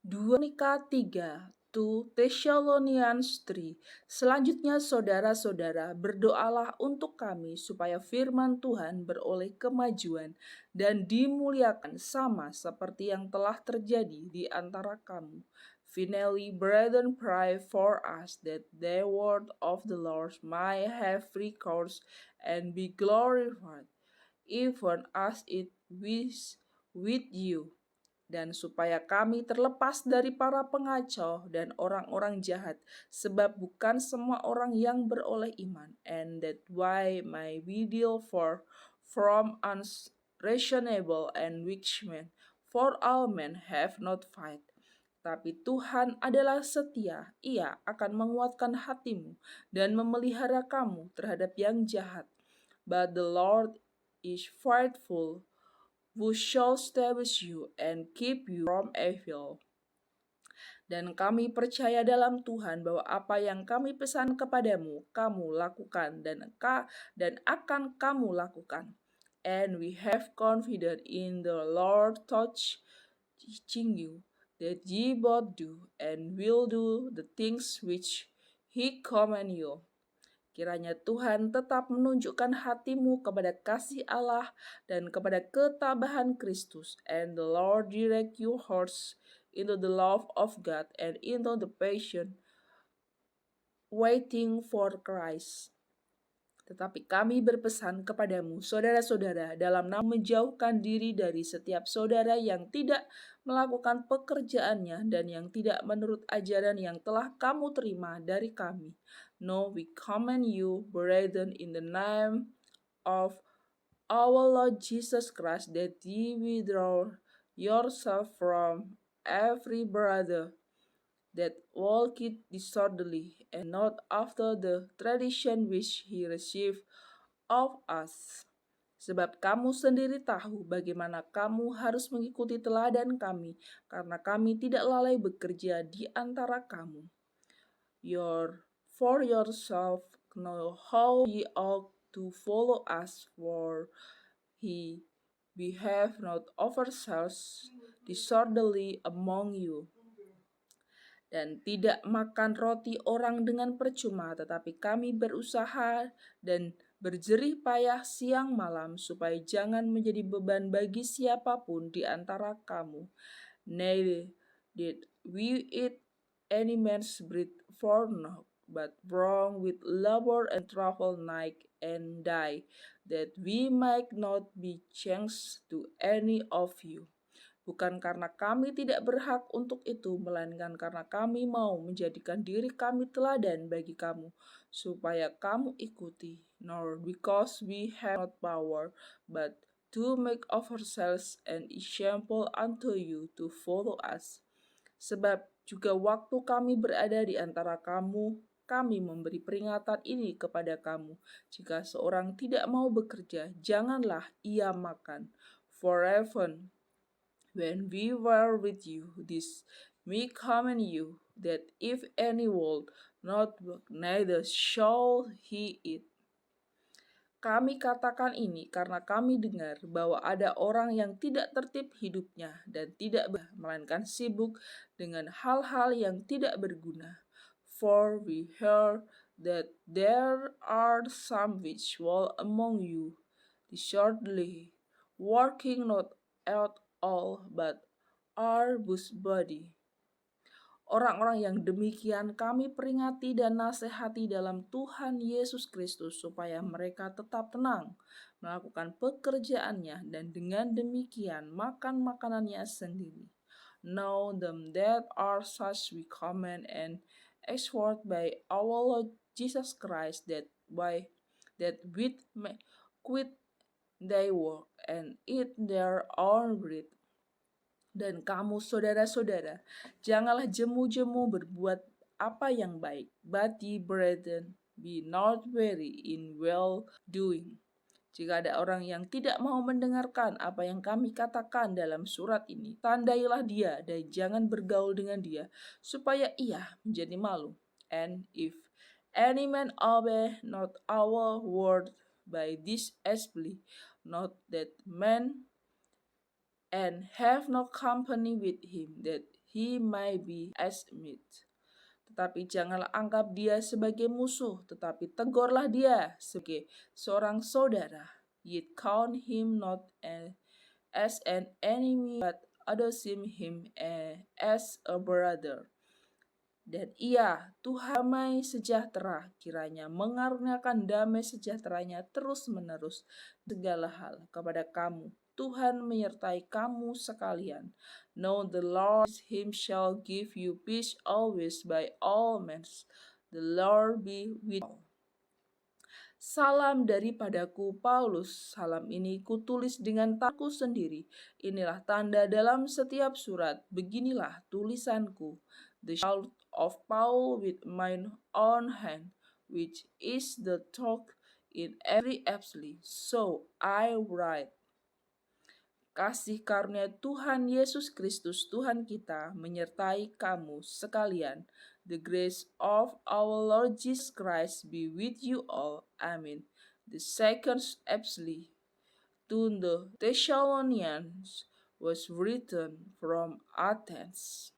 2 Korintus 3 to Thessalonians 3. Selanjutnya saudara-saudara, berdoalah untuk kami supaya firman Tuhan beroleh kemajuan dan dimuliakan sama seperti yang telah terjadi di antara kamu. Finally, brethren, pray for us that the word of the Lord might have free course and be glorified, even as it is with you, dan supaya kami terlepas dari para pengacau dan orang-orang jahat, sebab bukan semua orang yang beroleh iman, and that why may we deal from unreasonable and wicked men, for all men have not fight. Tapi Tuhan adalah setia, Ia akan menguatkan hatimu dan memelihara kamu terhadap yang jahat. But the Lord is faithful, who shall establish you and keep you from evil. Dan kami percaya dalam Tuhan bahwa apa yang kami pesan kepadamu, kamu lakukan dan akan kamu lakukan. And we have confidence in the Lord teaching you, that ye both do and will do the things which He command you. Kiranya Tuhan tetap menunjukkan hatimu kepada kasih Allah dan kepada ketabahan Kristus, and the Lord direct your hearts into the love of God and into the passion waiting for Christ. Tetapi kami berpesan kepadamu, saudara-saudara, dalam nama menjauhkan diri dari setiap saudara yang tidak melakukan pekerjaannya dan yang tidak menurut ajaran yang telah kamu terima dari kami. No, we command you, brethren, in the name of our Lord Jesus Christ, that ye withdraw yourself from every brother that walketh disorderly, and not after the tradition which he received of us. Sebab kamu sendiri tahu bagaimana kamu harus mengikuti teladan kami, karena kami tidak lalai bekerja di antara kamu. For yourself know how ye ought to follow us, for we have not ourselves disorderly among you, dan tidak makan roti orang dengan percuma, tetapi kami berusaha dan berjerih payah siang malam, supaya jangan menjadi beban bagi siapapun di antara kamu. Neither did we eat any man's bread for naught, but wrong with labor and trouble night and day, that we might not be changed to any of you. Bukan karena kami tidak berhak untuk itu, melainkan karena kami mau menjadikan diri kami teladan bagi kamu, supaya kamu ikuti. Nor because we have not power, but to make of ourselves an example unto you to follow us. Sebab juga waktu kami berada di antara kamu, kami memberi peringatan ini kepada kamu. Jika seorang tidak mau bekerja, janganlah ia makan. For even when we were with you, this we command you, that if any will not work, neither shall he eat. Kami katakan ini karena kami dengar bahwa ada orang yang tidak tertib hidupnya dan tidak melainkan sibuk dengan hal-hal yang tidak berguna. For we hear that there are some which dwell among you disorderly, working not at all, but are busybody. Orang-orang yang demikian kami peringati dan nasihati dalam Tuhan Yesus Kristus, supaya mereka tetap tenang melakukan pekerjaannya, dan dengan demikian makan makanannya sendiri. Know them that are such we command and exhort by our Lord Jesus Christ, that with quit they work and eat their own bread. Dan kamu saudara-saudara, janganlah jemu-jemu berbuat apa yang baik, but ye brethren, be not weary in well-doing. Jika ada orang yang tidak mau mendengarkan apa yang kami katakan dalam surat ini, tandailah dia dan jangan bergaul dengan dia, supaya ia menjadi malu. And if any man obey not our word by this assembly, not that man, and have no company with him, that he may be as meat. Tetapi janganlah anggap dia sebagai musuh, tetapi tegurlah dia sebagai seorang saudara. Yet count him not as an enemy, but esteem him as a brother. Dan ia, Tuhan damai sejahtera, kiranya mengaruniakan damai sejahteranya terus-menerus segala hal kepada kamu. Tuhan menyertai kamu sekalian. Know the Lord himself give you peace always by all means. The Lord be with you. Salam daripadaku Paulus. Salam ini kutulis dengan tanganku sendiri. Inilah tanda dalam setiap surat. Beginilah tulisanku. The shout of Paul with mine own hand, which is the talk in every epistle. So I write. Kasih karunia Tuhan Yesus Kristus Tuhan kita menyertai kamu sekalian. The grace of our Lord Jesus Christ be with you all. Amen. The second epistle to the Thessalonians was written from Athens.